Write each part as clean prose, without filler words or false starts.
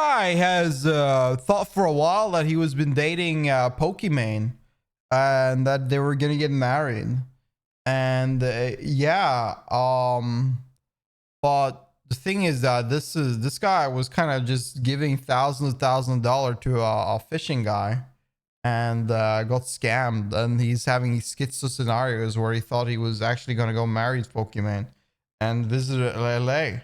guy has thought for a while that he was been dating Pokimane and that they were gonna get married. And but the thing is that this guy was kind of just giving thousands of dollars to a fishing guy and got scammed, and he's having these schizo scenarios where he thought he was actually going to go marry Pokimane and visit LA.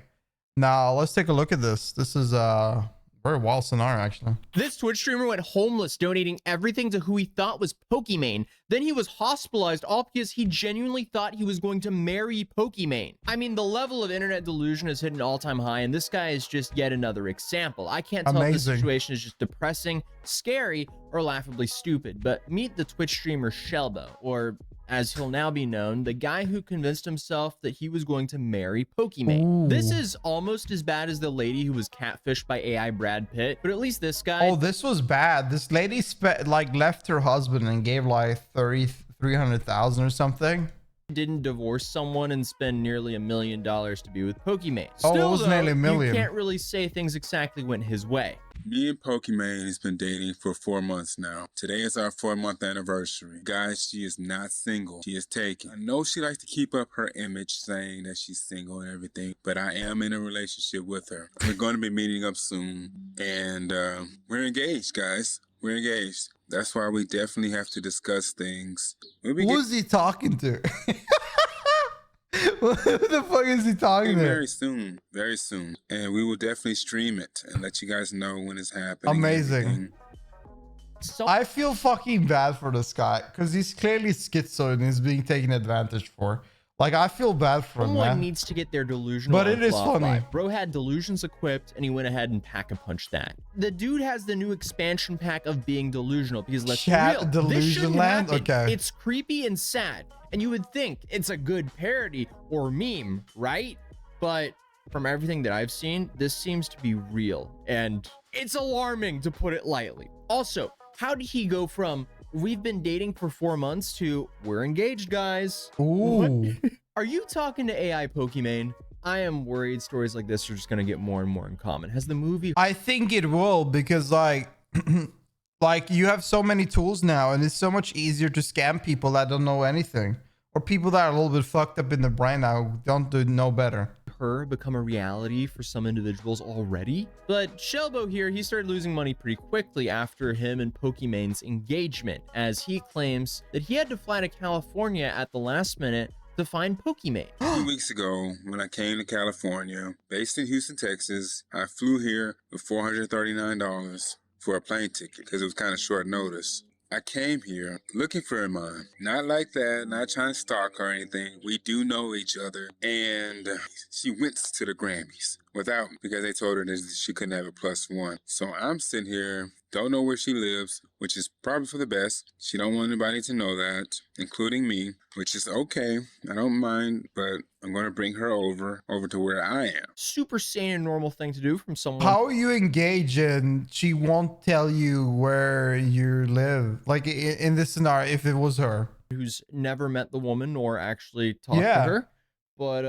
Now let's take a look at this. This is a very wild scenario, actually. This Twitch streamer went homeless, donating everything to who he thought was Pokimane. Then he was hospitalized, all because he genuinely thought he was going to marry Pokimane. I mean, the level of internet delusion has hit an all-time high, and this guy is just yet another example. I can't tell if the situation is just depressing, scary, or laughably stupid, but meet the Twitch streamer Shelbo, or as he'll now be known, the guy who convinced himself that he was going to marry Pokimane. This is almost as bad as the lady who was catfished by AI Brad Pitt, but at least this guy... Oh, this was bad. This lady left her husband and gave like 300,000 or something. Didn't divorce someone and spend nearly $1 million to be with Pokimane. Oh, Still, it was though, nearly $1 million. You can't really say things exactly went his way. Me and Pokimane has been dating for 4 months now. Today is our 4-month anniversary. Guys, she is not single. She is taken. I know she likes to keep up her image saying that she's single and everything, but I am in a relationship with her. We're going to be meeting up soon, and we're engaged, guys. We're engaged. That's why we definitely have to discuss things. Who is he talking to? Who the fuck is he talking to? Very soon. And we will definitely stream it and let you guys know when it's happening. Amazing. So I feel fucking bad for this guy because he's clearly schizo and he's being taken advantage for. Like, I feel bad for him, man. Someone needs to get their delusional. But it is funny. Bro had delusions equipped and he went ahead and pack-a-punched that. The dude has the new expansion pack of being delusional because let's be real, this shouldn't happen. Okay. It's creepy and sad. And you would think it's a good parody or meme, right? But from everything that I've seen, this seems to be real. And it's alarming, to put it lightly. Also, how did he go from we've been dating for 4 months to we're engaged, guys? Ooh. Are you talking to AI Pokimane? I am worried stories like this are just going to get more and more uncommon. Has the movie... I think it will, because like... like, you have so many tools now, and it's so much easier to scam people that don't know anything. Or people that are a little bit fucked up in the brain now, don't know better. Her become a reality for some individuals already. But Shelbo here, he started losing money pretty quickly after him and Pokimane's engagement, as he claims that he had to fly to California at the last minute to find Pokimane. 2 weeks ago, when I came to California, based in Houston, Texas, I flew here with $439 for a plane ticket because it was kind of short notice. I came here looking for Iman. Not like that, not trying to stalk her or anything. We do know each other. And she went to the Grammys without me because they told her that she couldn't have a +1. So I'm sitting here, don't know where she lives, which is probably for the best. She don't want anybody to know that, including me, which is okay. I don't mind, but I'm going to bring her over to where I am. Super sane and normal thing to do from someone. How are you engaged and she won't tell you where you live? Like in this scenario, if it was her. Who's never met the woman or actually talked to her. But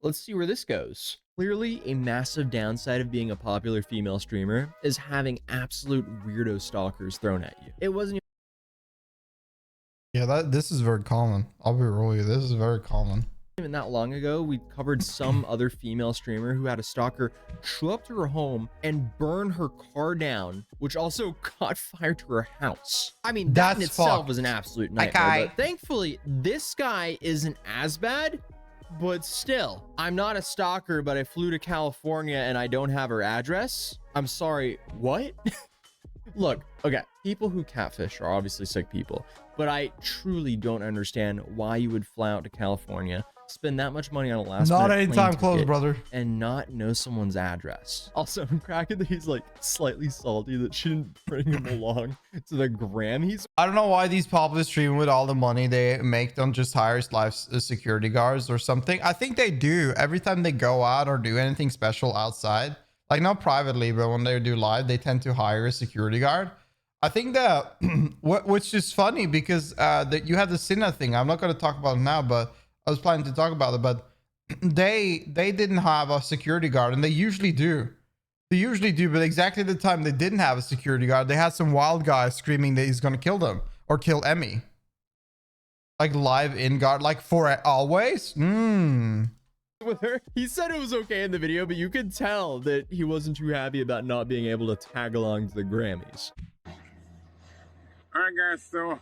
let's see where this goes. Clearly, a massive downside of being a popular female streamer is having absolute weirdo stalkers thrown at you. It wasn't... Yeah, this is very common. I'll be real with you. This is very common. Even that long ago, we covered some other female streamer who had a stalker show up to her home and burn her car down, which also caught fire to her house. I mean, that in itself was an absolute nightmare. But thankfully, this guy isn't as bad. But still, I'm not a stalker, but I flew to California and I don't have her address. I'm sorry, what? Look, okay, people who catfish are obviously sick people, but I truly don't understand why you would fly out to California, spend that much money on a last minute plane anytime ticket, close, brother, and not know someone's address. Also, I'm cracking that he's like slightly salty that she didn't bring him along to the Grammys. I don't know why these popular streamers with all the money they make don't just hire live security guards or something. I think they do every time they go out or do anything special outside, like not privately, but when they do live, they tend to hire a security guard. I think that which is funny because that you have the Sinna thing. I'm not going to talk about it now, but I was planning to talk about it, but they didn't have a security guard, and they usually do. They usually do, but exactly the time they didn't have a security guard, they had some wild guy screaming that he's gonna kill them or kill Emmy. Like live in guard, like for always. With her, he said it was okay in the video, but you could tell that he wasn't too happy about not being able to tag along to the Grammys. All right, guys, so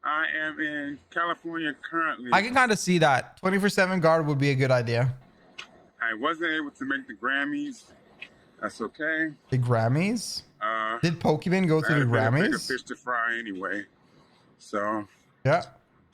I am in California currently. I can kind of see that 24/7 guard would be a good idea. I wasn't able to make the Grammys. That's okay. The Grammys? Did Pokimane go to the I had a bigger Grammys? fish to fry anyway. So Yeah.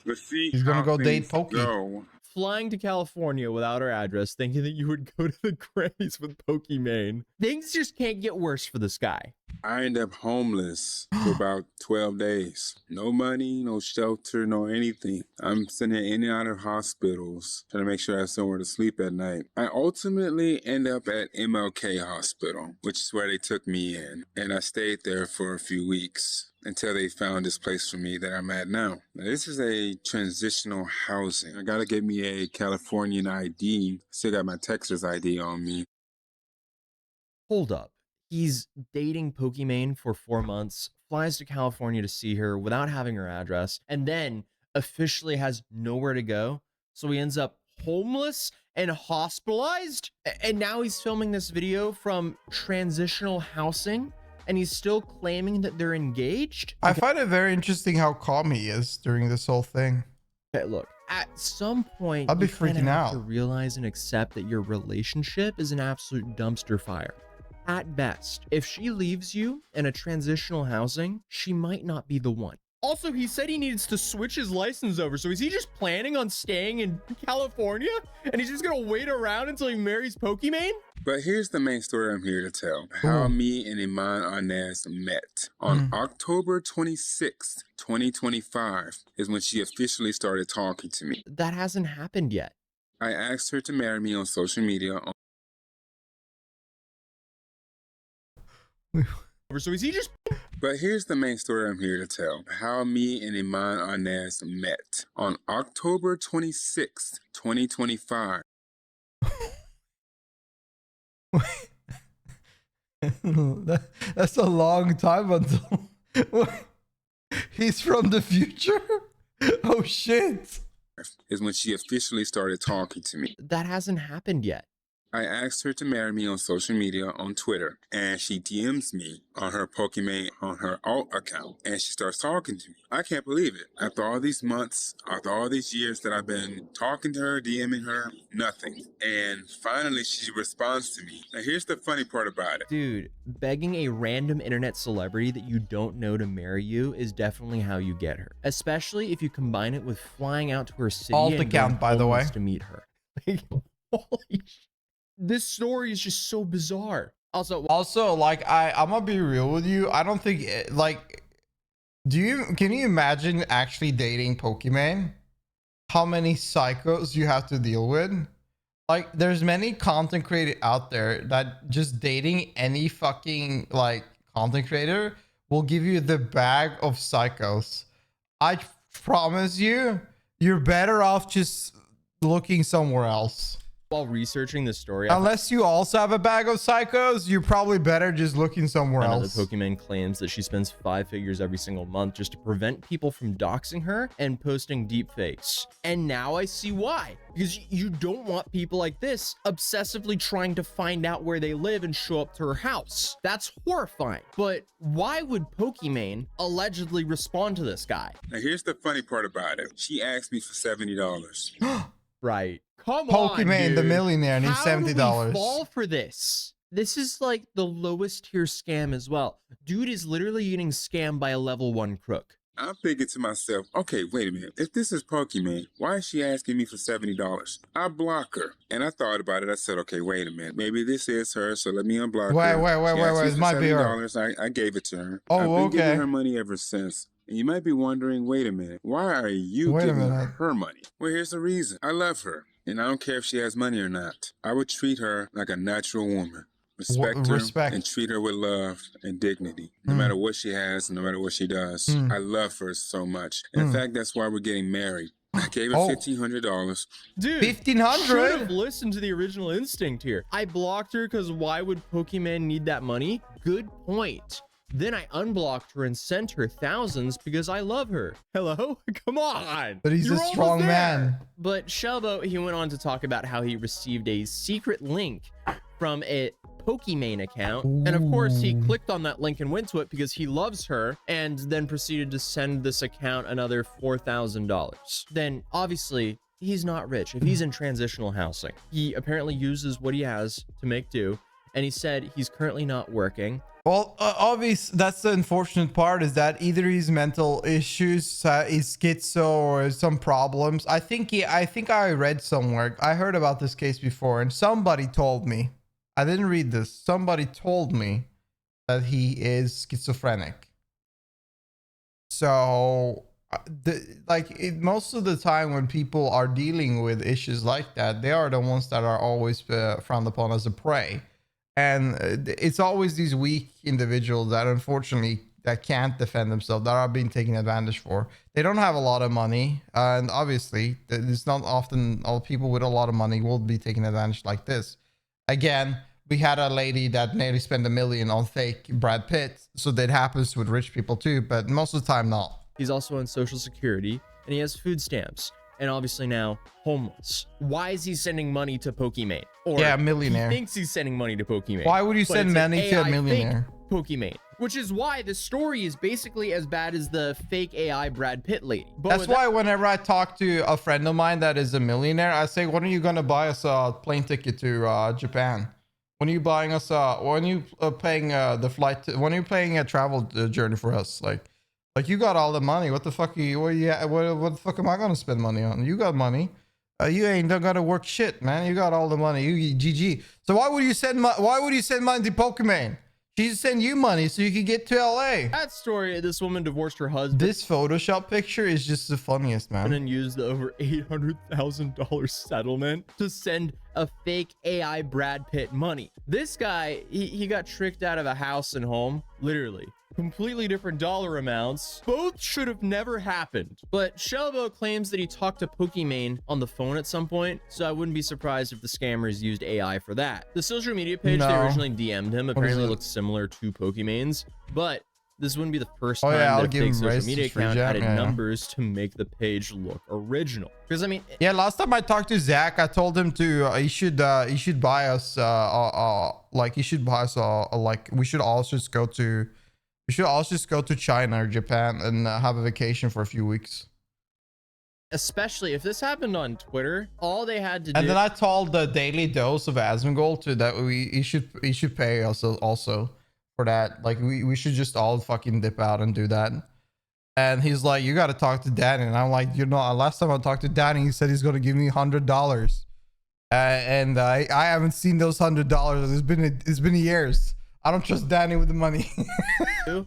let's see. He's gonna how go date things Poki. go. Flying to California without her address, thinking that you would go to the Grammys with Pokimane. Things just can't get worse for this guy. I ended up homeless for about 12 days. No money, no shelter, no anything. I'm sitting in and out of hospitals, trying to make sure I have somewhere to sleep at night. I ultimately end up at MLK Hospital, which is where they took me in. And I stayed there for a few weeks until they found this place for me that I'm at now. Now, this is a transitional housing. I gotta get me a Californian ID. Still got my Texas ID on me. Hold up. He's dating Pokimane for 4 months, flies to California to see her without having her address, and then officially has nowhere to go. So he ends up homeless and hospitalized. And now he's filming this video from transitional housing, and he's still claiming that they're engaged. I find it very interesting how calm he is during this whole thing. Okay, look, at some point, I'll be you kinda freaking have out. to realize and accept that your relationship is an absolute dumpster fire. At best, if she leaves you in a transitional housing, she might not be the one. Also, he said he needs to switch his license over. So is he just planning on staying in California? And he's just gonna wait around until he marries Pokimane? But here's the main story I'm here to tell. How me and Iman Arnaz met. On October 26th, 2025 is when she officially started talking to me. That hasn't happened yet. I asked her to marry me on social media. So is he just... But here's the main story I'm here to tell. How me and Iman Arnaz met. On October 26th, 2025. That's a long time until he's from the future. Oh shit! Is when she officially started talking to me. That hasn't happened yet. I asked her to marry me on social media on Twitter, and she DMs me on her Pokimane on her alt account, and she starts talking to me. I can't believe it. After all these months, after all these years that I've been talking to her, DMing her, nothing. And finally, she responds to me. Now, here's the funny part about it. Dude, begging a random internet celebrity that you don't know to marry you is definitely how you get her. Especially if you combine it with flying out to her city Alt and account, going by the way. homeless to meet her. Holy shit. This story is just so bizarre. Also, like I'm gonna be real with you. I don't think like, can you imagine actually dating Pokimane? How many psychos you have to deal with? Like, there's many content creators out there that just dating any fucking like content creator will give you the bag of psychos. I promise you, you're better off just looking somewhere else. while researching this story, Unless you also have a bag of psychos, you're probably better just looking somewhere else. The Pokimane claims that she spends 5 figures every single month just to prevent people from doxing her and posting deepfakes. And now I see why. Because you don't want people like this obsessively trying to find out where they live and show up to her house. That's horrifying. But why would Pokimane allegedly respond to this guy? Now, here's the funny part about it. She asked me for $70. Right. Come on, Pokimane, dude. the millionaire, needs How do we $70. fall for this? This is like the lowest tier scam as well. Dude is literally getting scammed by a level 1 crook. I'm thinking to myself, okay, wait a minute. If this is Pokimane, why is she asking me for $70? I block her. And I thought about it. I said, okay, wait a minute. Maybe this is her, so let me unblock her. Wait. It might be her. I gave it to her. Oh, I've been okay. giving her money ever since. And you might be wondering, wait a minute, why are you giving her money? Well, here's the reason. I love her. And I don't care if she has money or not. I would treat her like a natural woman. Respect her and treat her with love and dignity. No matter what she has, no matter what she does. I love her so much. In fact, that's why we're getting married. I gave her Oh. $1,500. Dude, should 1,500? have listened to the original instinct here. I blocked her because why would Pokimane need that money? Good point. Then I unblocked her and sent her thousands because I love her. Hello? Come on. But he's You're a almost strong there. man. But Shelbo, he went on to talk about how he received a secret link from a Pokimane account. And of course, he Ooh. clicked on that link and went to it because he loves her, and then proceeded to send this account another $4,000. Then obviously, he's not rich. If he's in transitional housing, he apparently uses what he has to make do. And he said he's currently not working. Well, obvious. That's the unfortunate part, is that either he's mental issues, he's schizo, or some problems. I think I read somewhere. I heard about this case before, and somebody told me. I didn't read this. Somebody told me that he is schizophrenic. So, most of the time when people are dealing with issues like that, they are the ones that are always frowned upon as a prey. And it's always these weak individuals that unfortunately that can't defend themselves, that are being taken advantage for. They don't have a lot of money, and obviously it's not often all people with a lot of money will be taken advantage like this. Again, we had a lady that nearly spent $1 million on fake Brad Pitt, so that happens with rich people too, but most of the time not. He's also on Social Security, and he has food stamps. And obviously now homeless. Why is he sending money to Pokimane? Or Yeah, a millionaire. He thinks he's sending money to Pokimane. Why would you but send it's an money to a AI millionaire? fake Pokimane, which is why the story is basically as bad as the fake AI Brad Pitt lady. But That's why whenever I talk to a friend of mine that is a millionaire, I say, when are you going to buy us a plane ticket to Japan? When are you buying us when are you paying the flight when are you paying a travel journey for us? Like you got all the money. What the fuck are you? What the fuck am I gonna spend money on? You got money. You ain't gotta work shit, man. You got all the money. You GG. So why would you send money to Pokimane? She send you money so you can get to LA. that story, this woman divorced her husband. This Photoshop picture is just the funniest, man. And used the over $800,000 settlement to send a fake AI Brad Pitt money. This guy, he got tricked out of a house and home, literally. Completely different dollar amounts. Both should have never happened. But Shelbo claims that he talked to Pokimane on the phone at some point, so I wouldn't be surprised if the scammers used AI for that. The social media page they originally DM'd him apparently looked similar to Pokimane's, but this wouldn't be the first time that a fake social media account added numbers to make the page look original. Because I mean, yeah, last time I talked to Zach, I told him to he should buy us we should all just go to China or Japan and have a vacation for a few weeks. Especially if this happened on Twitter, all they had to do. And then I told the Daily Dose of Asmongold to that he should pay us also for that. Like we should just all fucking dip out and do that. And he's like, you got to talk to Danny. And I'm like, last time I talked to Danny, he said he's going to give me $100. And I haven't seen those $100. It's been years. I don't trust Danny with the money.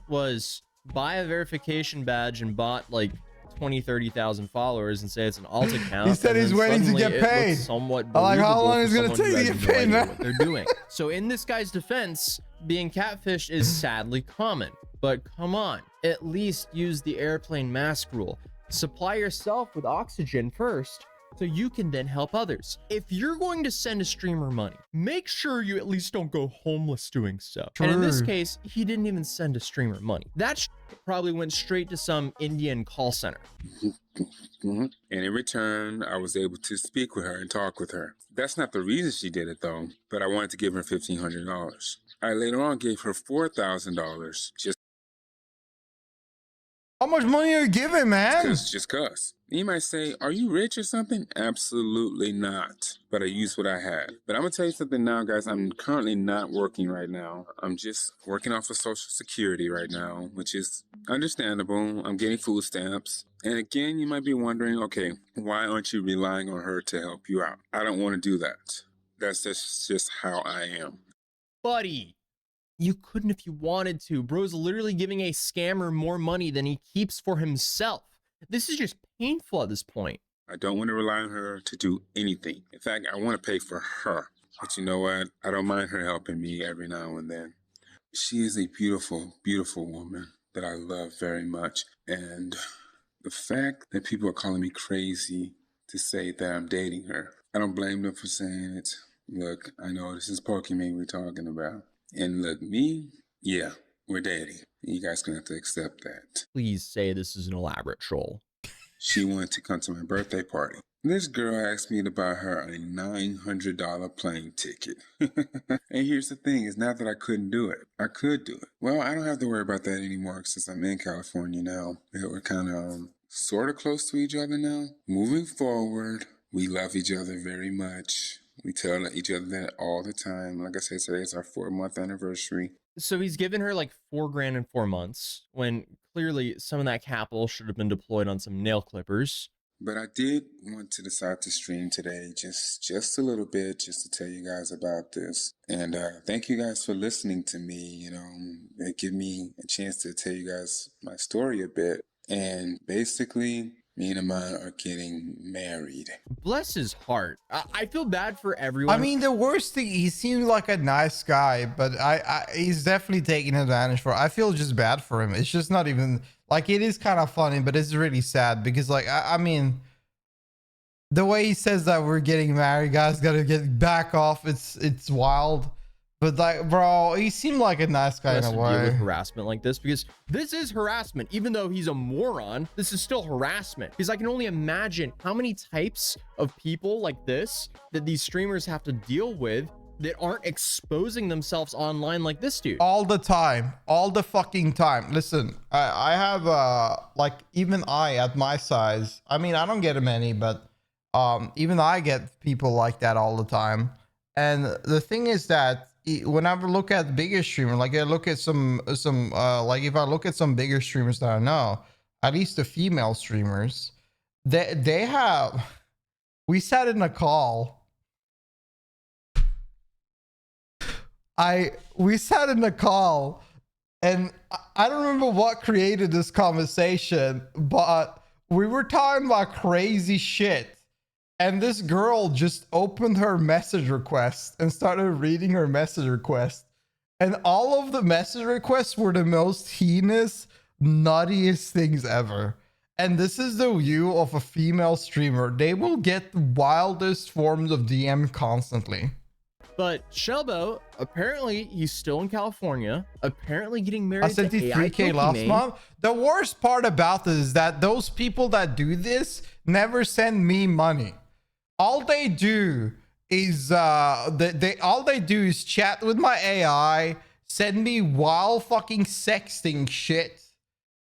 Was buy a verification badge and bought like 30,000 followers and say it's an alt account. He said he's waiting to get paid. Somewhat like, how long is it going to take to get paid, man? What they're doing. So in this guy's defense, being catfished is sadly common. But come on, at least use the airplane mask rule. Supply yourself with oxygen first, so you can then help others. If you're going to send a streamer money, make sure you at least don't go homeless doing so. True. And in this case, he didn't even send a streamer money. That probably went straight to some Indian call center. And in return, I was able to speak with her and talk with her. That's not the reason she did it though, but I wanted to give her $1,500. I later on gave her $4,000 just how much money are you giving, man? Just cuz. You might say, are you rich or something? Absolutely not. But I used what I had. But I'm going to tell you something now, guys. I'm currently not working right now. I'm just working off of Social Security right now, which is understandable. I'm getting food stamps. And again, you might be wondering, okay, why aren't you relying on her to help you out? I don't want to do that. That's just how I am. Buddy, you couldn't if you wanted to. Bro's literally giving a scammer more money than he keeps for himself. This is just painful at this point. I don't want to rely on her to do anything. In fact, I want to pay for her. But you know what? I don't mind her helping me every now and then. She is a beautiful, beautiful woman that I love very much. And The fact that people are calling me crazy to say that I'm dating her, I don't blame them for saying it. Look, I know this is Pokimane we're talking about. And look, me, yeah, we're dating. You guys gonna have to accept that. Please say this is an elaborate troll. She wanted to come to my birthday party. This girl asked me to buy her a $900 plane ticket. And here's the thing, it's not that I couldn't do it. I could do it. Well, I don't have to worry about that anymore since I'm in California now. We're kind of sort of close to each other now. Moving forward, we love each other very much. We tell each other that all the time. Like I said, today is our 4-month anniversary. So he's given her like $4,000 in 4 months, when clearly some of that capital should have been deployed on some nail clippers. But I did want to decide to stream today just a little bit, just to tell you guys about this. And thank you guys for listening to me. You know, it gave me a chance to tell you guys my story a bit. And basically, me and Amon are getting married. Bless his heart. I feel bad for everyone. I mean, the worst thing, he seems like a nice guy, but he's definitely taking advantage for. I feel just bad for him. It's just not even like, it is kind of funny, but it's really sad because like, I mean, the way he says that we're getting married, guys, gotta get back off. It's wild. But like, bro, he seemed like a nice guy in a deal way. with harassment like this, because this is harassment. Even though he's a moron, this is still harassment, because I can only imagine how many types of people like this that these streamers have to deal with that aren't exposing themselves online like this dude. All the time, all the fucking time. Listen, I have like, even I at my size, I mean, I don't get many, but even I get people like that all the time. And the thing is that whenever I look at bigger streamers, like I look at some like if I look at some bigger streamers that I know, at least the female streamers, they have, we sat in a call. We sat in a call, and I don't remember what created this conversation, but we were talking about crazy shit. And this girl just opened her message request and started reading her message request. And all of the message requests were the most heinous, nuttiest things ever. And this is the view of a female streamer. They will get the wildest forms of DM constantly. But Shelbo, apparently he's still in California, apparently getting married I sent to you AI 3K last Pokimane. month. The worst part about this is that those people that do this never send me money. All they do is all they do is chat with my AI, send me wild fucking sexting shit,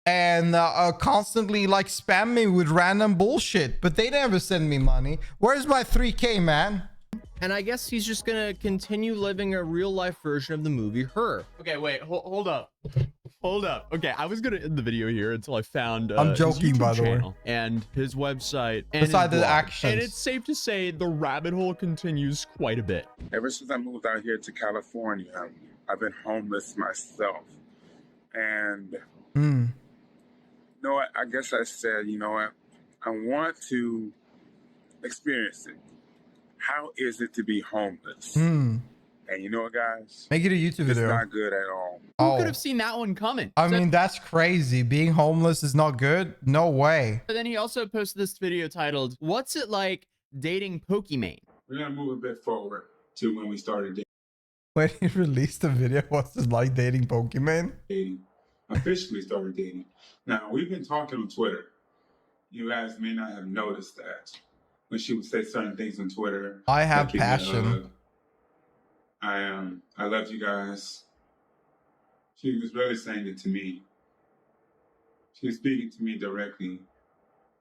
and constantly like spam me with random bullshit, but they never send me money. Where's my 3K, man? And I guess he's just gonna continue living a real life version of the movie Her. Okay, wait, hold up. Hold up. Okay, I was gonna end the video here until I found I'm joking, his YouTube by the way. channel and his website and Besides his the blog. actions. And it's safe to say the rabbit hole continues quite a bit. Ever since I moved out here to California, I've been homeless myself. And you know what? I guess I said, you know what? I want to experience it. How is it to be homeless? And you know what, guys? Make it a YouTube It's video. not good at all. Who could have seen that one coming? I mean, that's crazy. Being homeless is not good. No way. But then he also posted this video titled, "What's it like dating Pokimane?" We're gonna move a bit forward to when we started When he released the video, what's it like dating Pokimane? dating. Officially started dating. Now, we've been talking on Twitter. You guys may not have noticed that. When she would say certain things on Twitter. I have like, give me a passion. hug. I love you guys. She was really saying it to me. She was speaking to me directly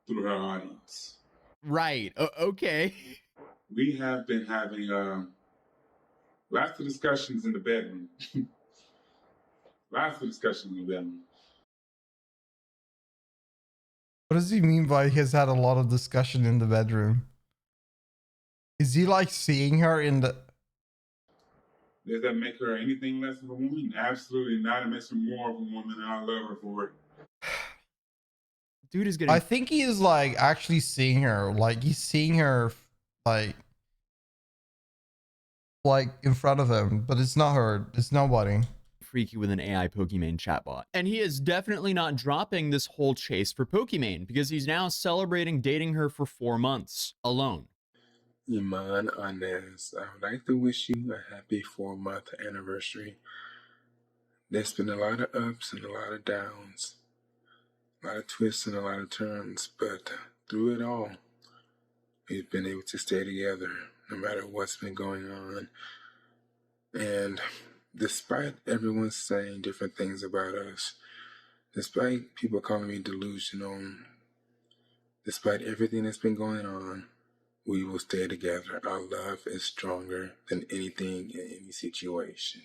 through her audience. Right. Okay. We have been having lots of discussions in the bedroom. Lots of discussions in the bedroom. What does he mean by he has had a lot of discussion in the bedroom? Is he like seeing her in the... Does that make her anything less of a woman? Absolutely not. It makes her more of a woman, and I love her for it. Dude is getting I think he is like actually seeing her. Like he's seeing her like in front of him, but it's not her. It's nobody. freaky with an AI Pokimane chatbot. And he is definitely not dropping this whole chase for Pokimane because he's now celebrating dating her for 4 months alone. Iman Anez, I would like to wish you a happy 4-month anniversary. There's been a lot of ups and a lot of downs, a lot of twists and a lot of turns, but through it all, we've been able to stay together no matter what's been going on. And despite everyone saying different things about us, despite people calling me delusional, despite everything that's been going on, we will stay together. Our love is stronger than anything in any situation.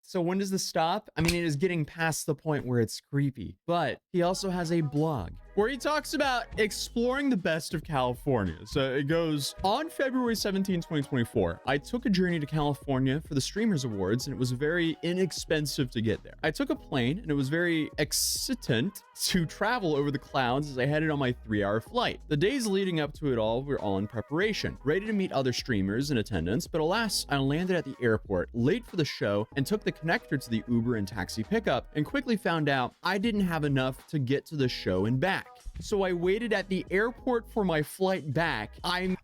So when does this stop? I mean, it is getting past the point where it's creepy, but he also has a blog where he talks about exploring the best of California. So it goes, on February 17, 2024, I took a journey to California for the Streamers Awards, and it was very inexpensive to get there. I took a plane, and it was very excitant to travel over the clouds as I headed on my 3-hour flight. The days leading up to it all were all in preparation, ready to meet other streamers in attendance, but alas, I landed at the airport late for the show and took the connector to the Uber and taxi pickup, and quickly found out I didn't have enough to get to the show and back. So I waited at the airport for my flight back. I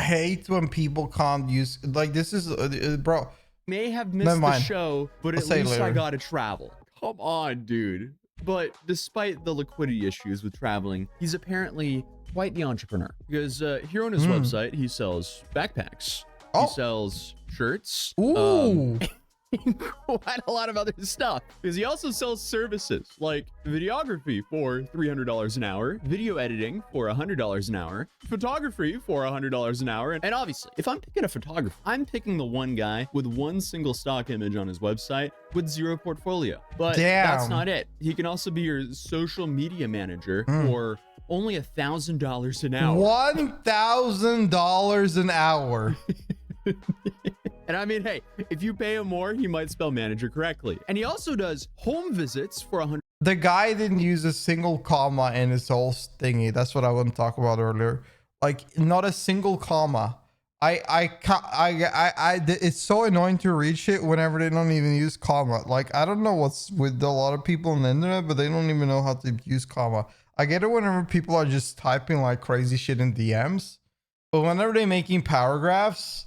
hate when people can't use, like, this is bro. May have missed the show, but at least I got to travel. Come on, dude. But despite the liquidity issues with traveling, he's apparently quite the entrepreneur, because here on his website, he sells backpacks. He sells shirts. Ooh. Quite a lot of other stuff, because he also sells services like videography for $300 an hour, video editing for $100 an hour, photography for $100 an hour. And obviously, if I'm picking a photographer, I'm picking the one guy with one single stock image on his website with 0 portfolio. But that's not it. He can also be your social media manager for only $1,000 an hour. $1,000 an hour. And I mean, hey, if you pay him more, he might spell manager correctly. And he also does home visits for $100. The guy didn't use a single comma in his whole thingy. That's what I wouldn't talk about earlier. Like, not a single comma. It's so annoying to read shit whenever they don't even use comma. Like, I don't know what's with a lot of people on the internet, but they don't even know how to use comma. I get it whenever people are just typing like crazy shit in DMs, but whenever they're making paragraphs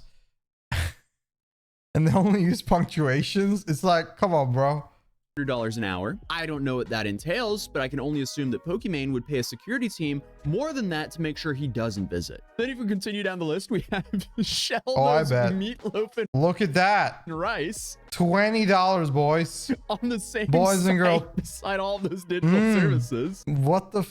and they only use punctuations, it's like, come on, bro. $100 an hour. I don't know what that entails, but I can only assume that Pokimane would pay a security team more than that to make sure he doesn't visit. Then if we continue down the list, we have Shelbo's meatloaf and look at that rice. $20, boys. On the same boys and girls beside all those digital services. What the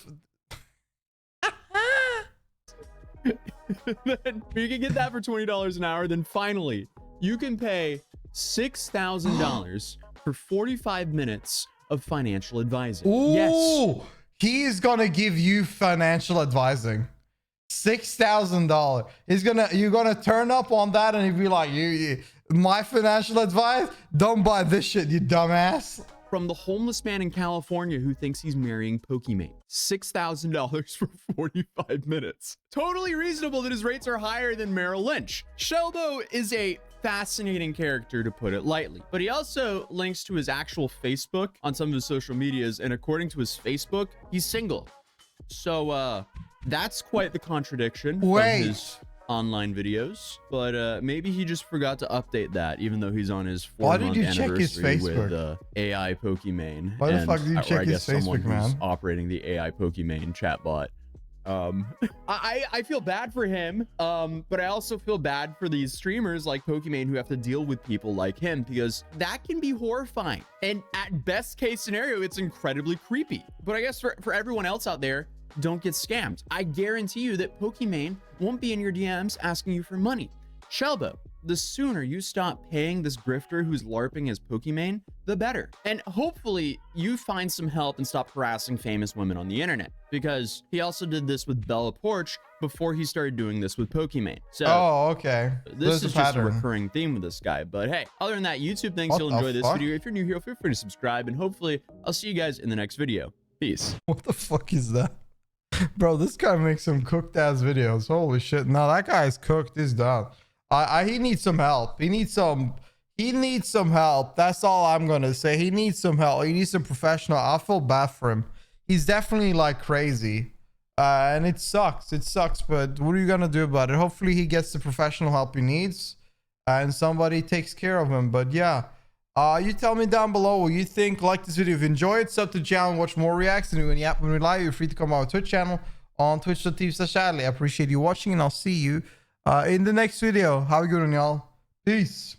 Then you can get that for $20 an hour. Then finally, you can pay $6,000 for 45 minutes of financial advising. Ooh, yes. He's gonna give you financial advising. $6,000. You're gonna turn up on that and he'd be like, my financial advice? Don't buy this shit, you dumbass. From the homeless man in California who thinks he's marrying Pokimane. $6,000 for 45 minutes. Totally reasonable that his rates are higher than Merrill Lynch. Shelbo is a fascinating character, to put it lightly, but he also links to his actual Facebook on some of his social medias, and according to his Facebook, he's single. So that's quite the contradiction from his online videos, but maybe he just forgot to update that, even though he's on his 4-month anniversary with AI Pokimane. Why the fuck did you check his Facebook, man? Operating the AI Pokimane chatbot. I feel bad for him, but I also feel bad for these streamers like Pokimane who have to deal with people like him, because that can be horrifying, and at best case scenario, it's incredibly creepy. But I guess for everyone else out there, don't get scammed. I guarantee you that Pokimane won't be in your DMs asking you for money. Shelbo, the sooner you stop paying this grifter who's LARPing as Pokimane, the better. And hopefully you find some help and stop harassing famous women on the internet, because he also did this with Bella Porch before he started doing this with Pokimane. So okay. This is just a recurring theme with this guy. But hey, other than that, YouTube thinks you'll enjoy this video. If you're new here, feel free to subscribe, and hopefully I'll see you guys in the next video. Peace. What the fuck is that? Bro, this guy makes some cooked ass videos. Holy shit. No, that guy's cooked. He's done. He needs some help. He he needs some help. That's all I'm gonna say. He needs some help. He needs some professional. I feel bad for him. He's definitely like crazy. And it sucks. It sucks, but what are you gonna do about it? Hopefully he gets the professional help he needs and somebody takes care of him. But yeah, you tell me down below what you think. Like this video if you enjoy it. Sub to the channel, watch more reacts, and when you happen to be live, you're free to come on our Twitch channel on twitch.tv/Adley. I appreciate you watching, and I'll see you in the next video. Have a good one, y'all. Peace.